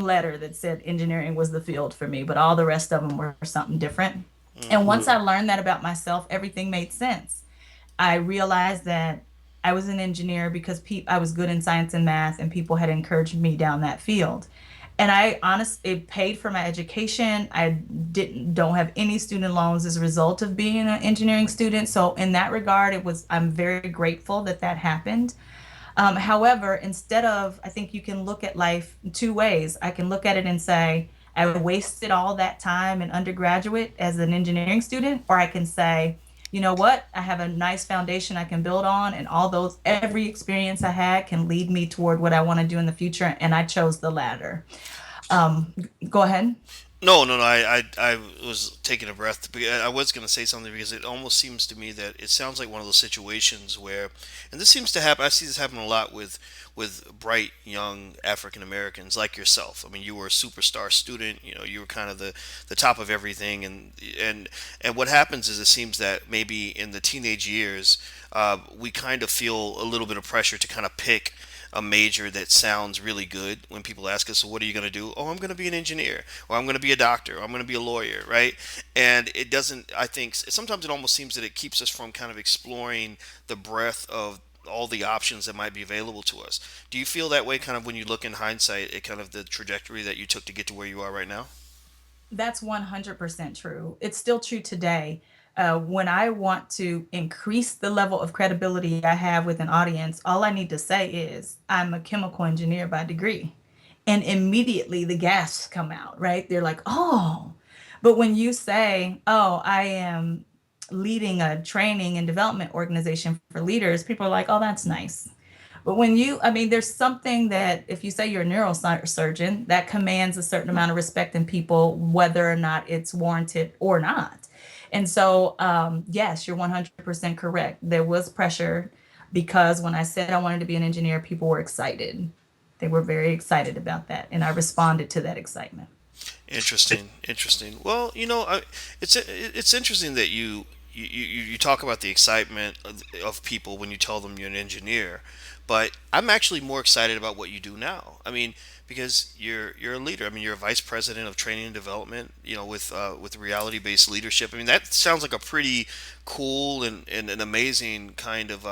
letter that said engineering was the field for me, but all the rest of them were something different. And Mm-hmm. once I learned that about myself, everything made sense. I realized that I was an engineer because I was good in science and math, and people had encouraged me down that field. And I honestly, it paid for my education. I didn't don't have any student loans as a result of being an engineering student. So in that regard, I'm very grateful that that happened. However, instead of, I think you can look at life two ways. I can look at it and say, I wasted all that time in undergraduate as an engineering student, or I can say, you know what? I have a nice foundation I can build on, and every experience I had can lead me toward what I want to do in the future. And I chose the latter. Um, Go ahead. No, no, no. I was taking a breath. I was going to say something because it almost seems to me that it sounds like one of those situations where, and this seems to happen. I see this happen a lot with bright young African Americans like yourself. I mean, you were a superstar student. You know, you were kind of the top of everything, and what happens is it seems that maybe in the teenage years, we kind of feel a little bit of pressure to kind of pick a major that sounds really good when people ask us, so what are you going to do? Oh, I'm going to be an engineer, or I'm going to be a doctor, or I'm going to be a lawyer, right? And it doesn't, I think, sometimes it almost seems that it keeps us from kind of exploring the breadth of all the options that might be available to us. Do you feel that way kind of when you look in hindsight at kind of the trajectory that you took to get to where you are right now? That's 100% true. It's still true today. When I want to increase the level of credibility I have with an audience, all I need to say is, I'm a chemical engineer by degree. And immediately the gasps come out, right? They're like, oh. But when you say, oh, I am leading a training and development organization for leaders, people are like, oh, that's nice. But I mean, there's something that if you say you're a neurosurgeon, that commands a certain amount of respect in people, whether or not it's warranted or not. And so, yes, you're 100% correct. There was pressure because when I said I wanted to be an engineer, people were excited. They were very excited about that. And I responded to that excitement. Interesting, interesting. Well, it's interesting that you talk about the excitement of people when you tell them you're an engineer, but I'm actually more excited about what you do now. I mean, because you're a leader. I mean, you're a vice president of training and development. You know, with reality based leadership. I mean, that sounds like a pretty cool and an amazing kind of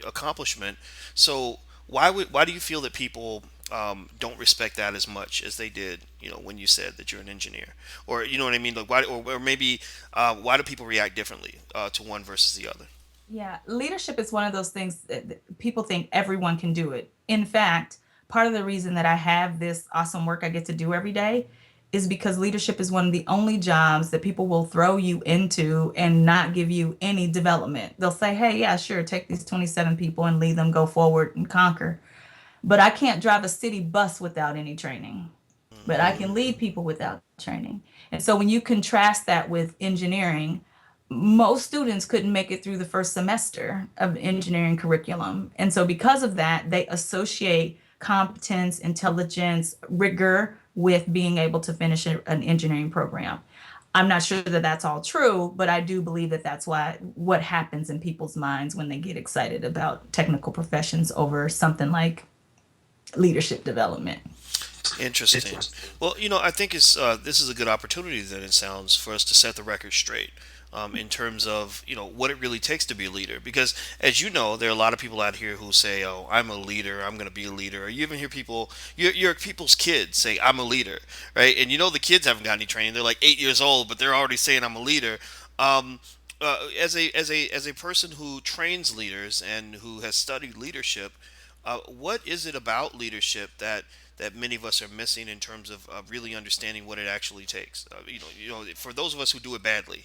accomplishment. So why do you feel that people don't respect that as much as they did, when you said that you're an engineer, or you know what I mean? Like why, or maybe why do people react differently to one versus the other? Yeah, leadership is one of those things that people think everyone can do it. In fact, part of the reason that I have this awesome work I get to do every day is because leadership is one of the only jobs that people will throw you into and not give you any development. They'll say, hey, yeah, sure, take these 27 people and lead them go forward and conquer. But I can't drive a city bus without any training, but I can lead people without training. And so when you contrast that with engineering, most students couldn't make it through the first semester of engineering curriculum. And so because of that, they associate competence, intelligence, rigor with being able to finish an engineering program. I'm not sure that that's all true, but I do believe that that's what happens in people's minds when they get excited about technical professions over something like leadership development. Interesting. Well, I think this is a good opportunity. Then it sounds for us to set the record straight. In terms of what it really takes to be a leader, because as you know, there are a lot of people out here who say, "Oh, I'm a leader. I'm going to be a leader." Or you even hear you're people's kids say, "I'm a leader," right? And the kids haven't got any training. They're like 8 years old, but they're already saying, "I'm a leader." Um, as a person who trains leaders and who has studied leadership, what is it about leadership that many of us are missing in terms of really understanding what it actually takes? For those of us who do it badly.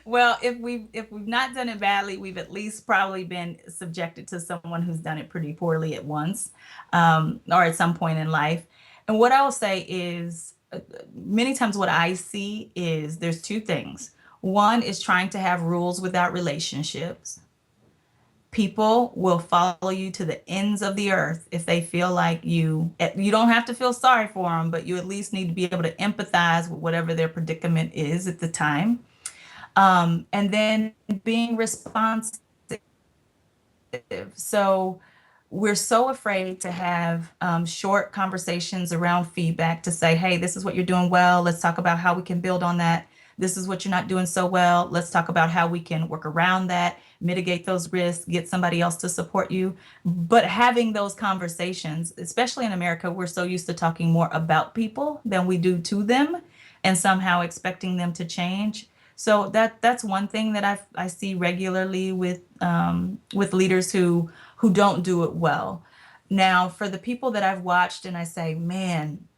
Well, if we've not done it badly, we've at least probably been subjected to someone who's done it pretty poorly at once, or at some point in life. And what I will say is, many times what I see is there's two things. One is trying to have rules without relationships. People will follow you to the ends of the earth if they feel like you don't have to feel sorry for them, but you at least need to be able to empathize with whatever their predicament is at the time. And then being responsive. So we're so afraid to have short conversations around feedback to say, hey, this is what you're doing well. Let's talk about how we can build on that. This is what you're not doing so well. Let's talk about how we can work around that, mitigate those risks, get somebody else to support you. But having those conversations, especially in America, we're so used to talking more about people than we do to them and somehow expecting them to change. So that's one thing that I see regularly with leaders who don't do it well. Now, for the people that I've watched and I say, man,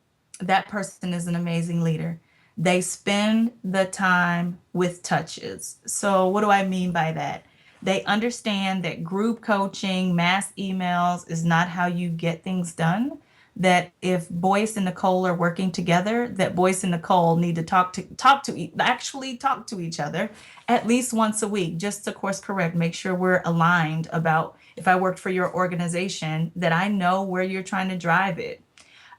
that person is an amazing leader. They spend the time with touches. So, what do I mean by that? They understand that group coaching, mass emails is not how you get things done. That if Boyce and Nicole are working together, that Boyce and Nicole need to actually talk to each other at least once a week, just to course correct, make sure we're aligned about if I worked for your organization, that I know where you're trying to drive it.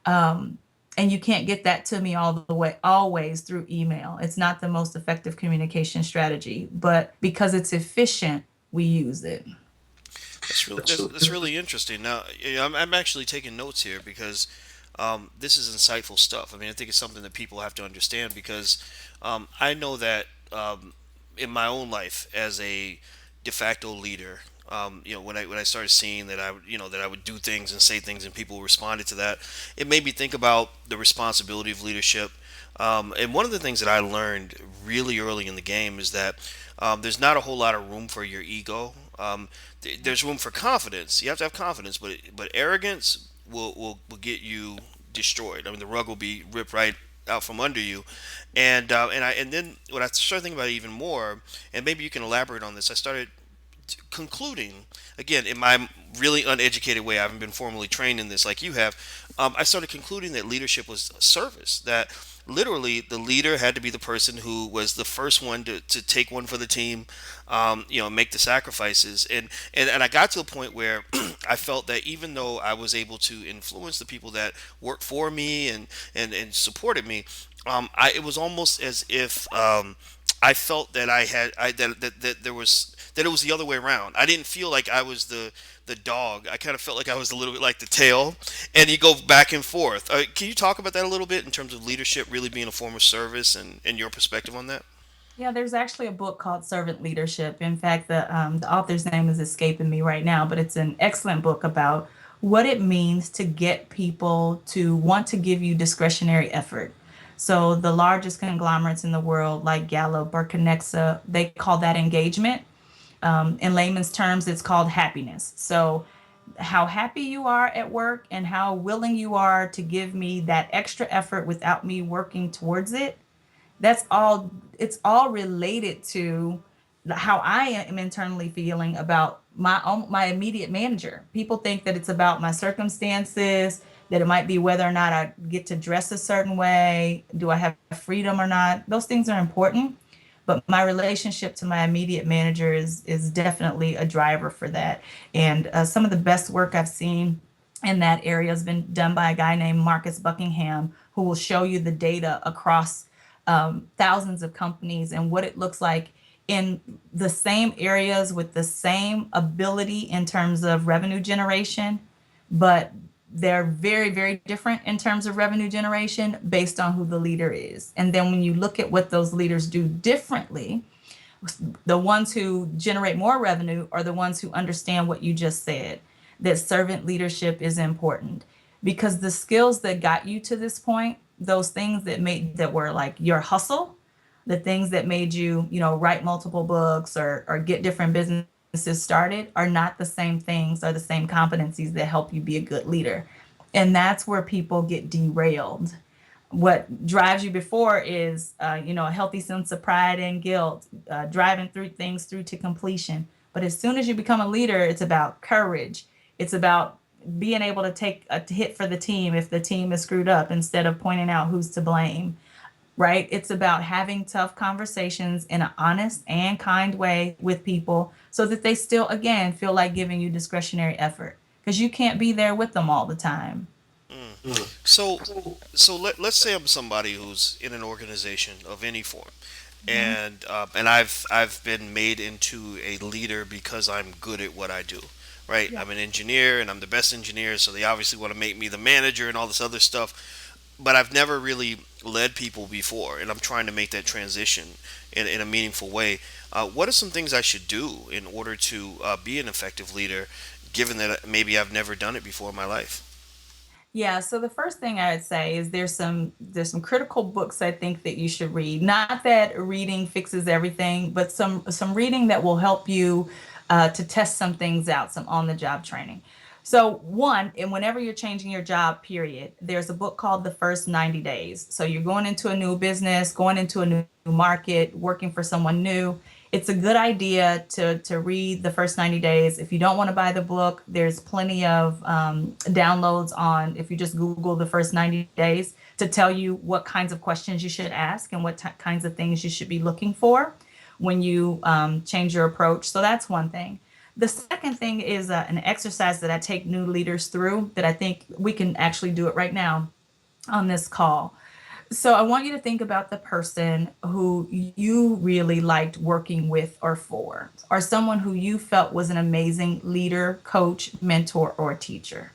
Um, and you can't get that to me all the way, always through email. It's not the most effective communication strategy, but because it's efficient, we use it. That's really interesting. Now, I'm actually taking notes here because this is insightful stuff. I mean, I think it's something that people have to understand because I know that in my own life as a de facto leader, when I started seeing that that I would do things and say things and people responded to that, it made me think about the responsibility of leadership. And one of the things that I learned really early in the game is that there's not a whole lot of room for your ego. There's room for confidence. You have to have confidence, but arrogance will get you destroyed. I mean, the rug will be ripped right out from under you. And then when I started thinking about it even more, and maybe you can elaborate on this, I started concluding again in my really uneducated way. I haven't been formally trained in this like you have. I started concluding that leadership was service. That literally the leader had to be the person who was the first one to take one for the team, make the sacrifices. And I got to a point where I felt that even though I was able to influence the people that worked for me and supported me, it was almost as if I felt that I had that there was that it was the other way around. I didn't feel like I was the dog. I kind of felt like I was a little bit like the tail, and you go back and forth. Can you talk about that a little bit in terms of leadership really being a form of service and your perspective on that? Yeah, there's actually a book called Servant Leadership. In fact, the author's name is escaping me right now, but it's an excellent book about what it means to get people to want to give you discretionary effort. So the largest conglomerates in the world, like Gallup or Connexa, they call that engagement. In layman's terms, it's called happiness. So how happy you are at work and how willing you are to give me that extra effort without me working towards it, that's all, it's all related to how I am internally feeling about my immediate manager. People think that it's about my circumstances, that it might be whether or not I get to dress a certain way, do I have freedom or not. Those things are important, but my relationship to my immediate manager is definitely a driver for that. And some of the best work I've seen in that area has been done by a guy named Marcus Buckingham, who will show you the data across thousands of companies and what it looks like in the same areas with the same ability in terms of revenue generation, but they're very, very different in terms of revenue generation based on who the leader is. And then when you look at what those leaders do differently, the ones who generate more revenue are the ones who understand what you just said, that servant leadership is important, because the skills that got you to this point, those things that were like your hustle, the things that made you, write multiple books or get different businesses started, are not the same things or the same competencies that help you be a good leader. And that's where people get derailed. What drives you before is a healthy sense of pride and guilt, driving through things through to completion. But as soon as you become a leader, it's about courage. It's about being able to take a hit for the team if the team is screwed up instead of pointing out who's to blame, right? It's about having tough conversations in an honest and kind way with people so that they still, again, feel like giving you discretionary effort, because you can't be there with them all the time. Mm. So, let's say I'm somebody who's in an organization of any form, Mhm. and I've been made into a leader because I'm good at what I do. right? Yeah. I'm an engineer and I'm the best engineer, so they obviously want to make me the manager and all this other stuff. But I've never really led people before, and I'm trying to make that transition in a meaningful way. What are some things I should do in order to be an effective leader, given that maybe I've never done it before in my life? Yeah, so the first thing I would say is there's some critical books I think that you should read. Not that reading fixes everything, but some reading that will help you to test some things out, some on-the-job training. So one, and whenever you're changing your job, period, there's a book called The First 90 Days. So you're going into a new business, going into a new market, working for someone new. It's a good idea to read the first 90 days. If you don't want to buy the book, there's plenty of downloads on, if you just Google the first 90 days, to tell you what kinds of questions you should ask and what kinds of things you should be looking for when you change your approach. So that's one thing. The second thing is an exercise that I take new leaders through that I think we can actually do it right now on this call. So I want you to think about the person who you really liked working with or for, or someone who you felt was an amazing leader, coach, mentor, or teacher.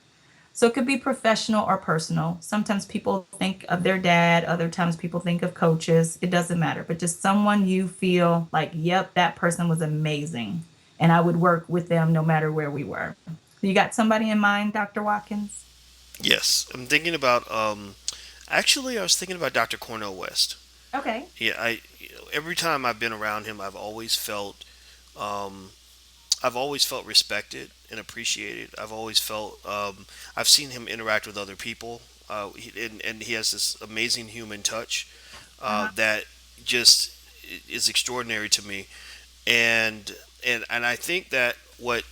So it could be professional or personal. Sometimes people think of their dad, other times people think of coaches. It doesn't matter, but just someone you feel like, yep, that person was amazing. And I would work with them no matter where we were. You got somebody in mind, Dr. Watkins? Yes, I'm thinking about. Actually, I was thinking about Dr. Cornel West. Okay. Yeah, every time I've been around him, um, I've always felt respected and appreciated. I've seen him interact with other people, and he has this amazing human touch Uh-huh. that just is extraordinary to me. And and I think that what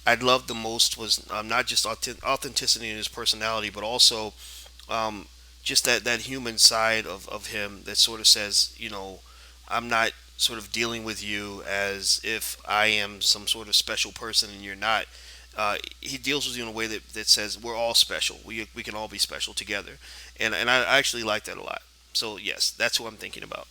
I loved the most was not just authenticity in his personality, but also um, just that human side of him that sort of says, I'm not sort of dealing with you as if I am some sort of special person and you're not. He deals with you in a way that says we're all special. We can all be special together, and I actually like that a lot. So yes, that's who I'm thinking about.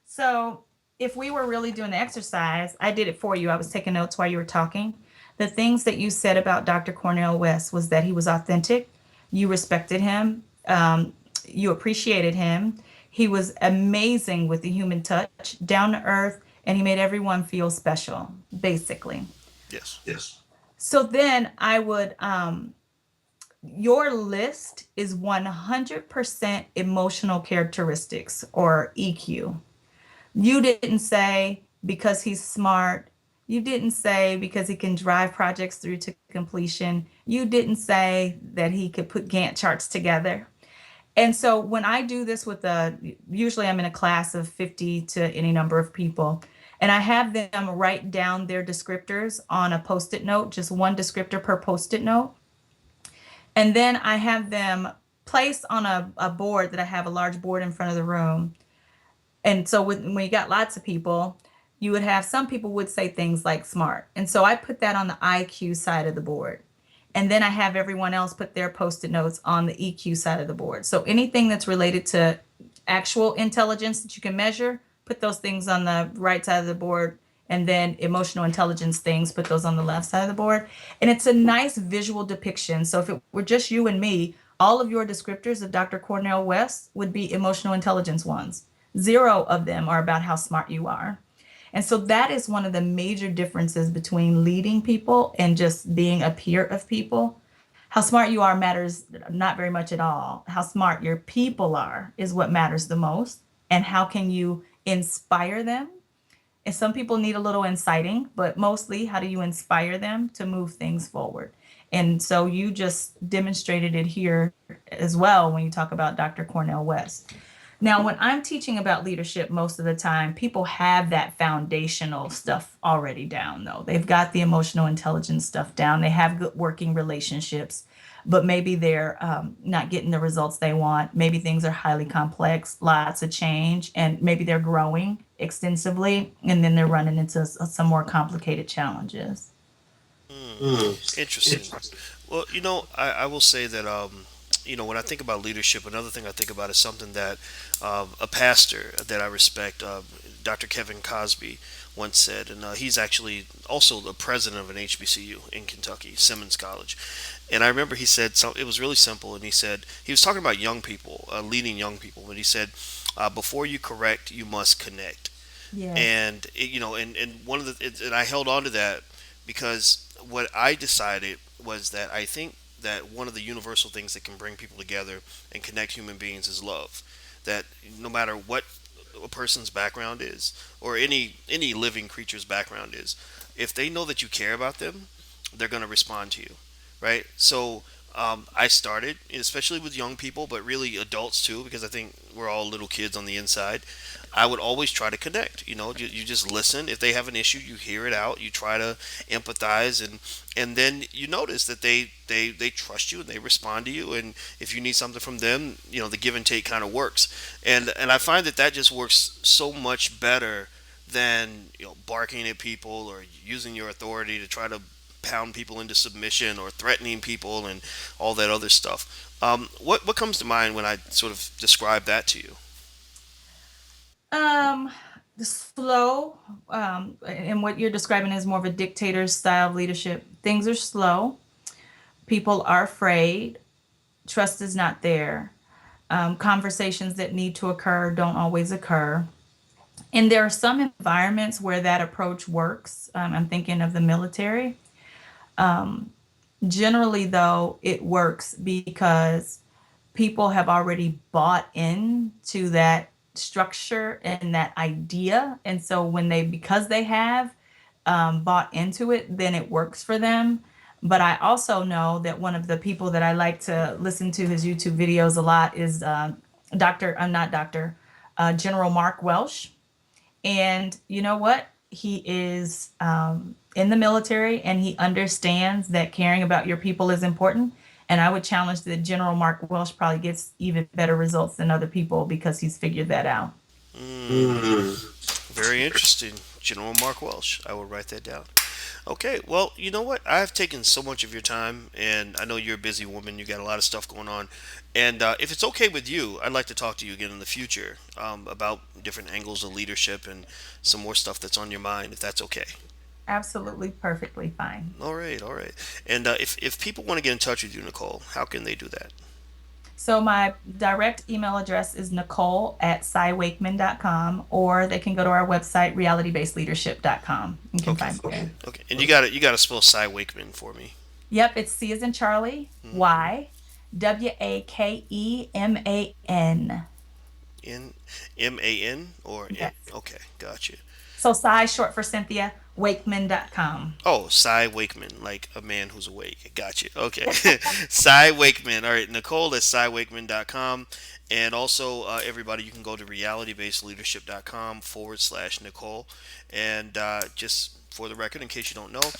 So, if we were really doing the exercise, I did it for you. I was taking notes while you were talking. The things that you said about Dr. Cornell West was that he was authentic, you respected him, you appreciated him. He was amazing with the human touch, down to earth, and he made everyone feel special, basically. Yes. So then I would, your list is 100% emotional characteristics or EQ. You didn't say because he's smart. You didn't say because he can drive projects through to completion. You didn't say that he could put Gantt charts together. And so when I do this usually I'm in a class of 50 to any number of people, and I have them write down their descriptors on a post it note, just one descriptor per post it note. And then I have them place on a board that I have a large board in front of the room, and so when you got lots of people, you would have some people would say things like smart. And so I put that on the IQ side of the board. And then I have everyone else put their post-it notes on the EQ side of the board. So anything that's related to actual intelligence that you can measure, put those things on the right side of the board. And then emotional intelligence things, put those on the left side of the board. And it's a nice visual depiction. So if it were just you and me, all of your descriptors of Dr. Cornell West would be emotional intelligence ones. Zero of them are about how smart you are. And so that is one of the major differences between leading people and just being a peer of people. How smart you are matters not very much at all. How smart your people are is what matters the most. And how can you inspire them? And some people need a little inciting, but mostly, how do you inspire them to move things forward? And so you just demonstrated it here as well when you talk about Dr. Cornell West. Now, when I'm teaching about leadership, most of the time, people have that foundational stuff already down, though. They've got the emotional intelligence stuff down, they have good working relationships, but maybe they're not getting the results they want. Maybe things are highly complex, lots of change, and maybe they're growing extensively, and then they're running into some more complicated challenges. Interesting. Well, I will say that when I think about leadership, another thing I think about is something that a pastor that I respect. Dr. Kevin Cosby once said, and he's actually also the president of an HBCU in Kentucky, Simmons College. And I remember he said it was really simple, and he said he was talking about young people, leading young people, but he said, before you correct, you must connect. Yes. And and one of and I held on to that because what I decided was that I think that one of the universal things that can bring people together and connect human beings is love. That no matter what a person's background is, or any living creature's background is, if they know that you care about them, they're going to respond to you, right? So I started, especially with young people, but really adults too, because I think we're all little kids on the inside. I would always try to connect. You just listen. If they have an issue, you hear it out. You try to empathize, and then you notice that they trust you and they respond to you. And if you need something from them, the give and take kind of works. And I find that just works so much better than barking at people or using your authority to try to pound people into submission or threatening people and all that other stuff. What comes to mind when I sort of describe that to you? Um, the slow, and what you're describing is more of a dictator style of leadership. Things are slow. People are afraid. Trust is not there. Conversations that need to occur don't always occur. And there are some environments where that approach works. I'm thinking of the military. Generally, though, it works because people have already bought into that structure and that idea. And so because they have bought into it, then it works for them. But I also know that one of the people that I like to listen to his YouTube videos a lot is I'm not Dr. General Mark Welsh. And you know what? He is in the military and he understands that caring about your people is important. And I would challenge that General Mark Welsh probably gets even better results than other people because he's figured that out. Mm, very interesting. General Mark Welsh. I will write that down. Okay, well, you know what? I've taken so much of your time, and I know you're a busy woman. You got a lot of stuff going on. And if it's okay with you, I'd like to talk to you again in the future about different angles of leadership and some more stuff that's on your mind, if that's okay. Absolutely perfectly fine. All right, all right. And if people want to get in touch with you, Nicole, how can they do that? So my direct email address is nicole@cywakeman.com, or they can go to our website, realitybasedleadership.com. You can Okay, find me there. okay. And you got to spell Cy Wakeman for me. Yep, it's C as in Charlie, Hmm. Wakeman. N MAN or N? Yes. Okay, gotcha. So Cy, short for Cynthia, Wakeman.com. Oh, Cy Wakeman, like a man who's awake. Gotcha. Okay. Cy Wakeman. All right. Nicole at cywakeman.com. And also, everybody, you can go to realitybasedleadership.com / Nicole. And just for the record, in case you don't know,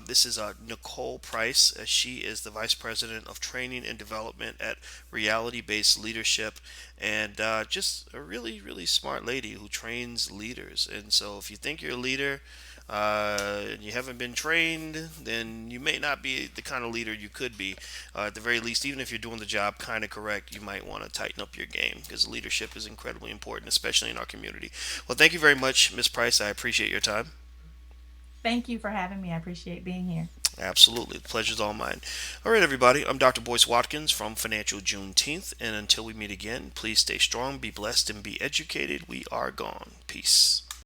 this is Nicole Price. She is the Vice President of Training and Development at Reality Based Leadership. And just a really, really smart lady who trains leaders. And so if you think you're a leader, and you haven't been trained, then you may not be the kind of leader you could be. At the very least, even if you're doing the job kind of correct, you might want to tighten up your game because leadership is incredibly important, especially in our community. Well, thank you very much, Miss Price. I appreciate your time. Thank you for having me. I appreciate being here. Absolutely. The pleasure's all mine. All right, everybody. I'm Dr. Boyce Watkins from Financial Juneteenth. And until we meet again, please stay strong, be blessed, and be educated. We are gone. Peace.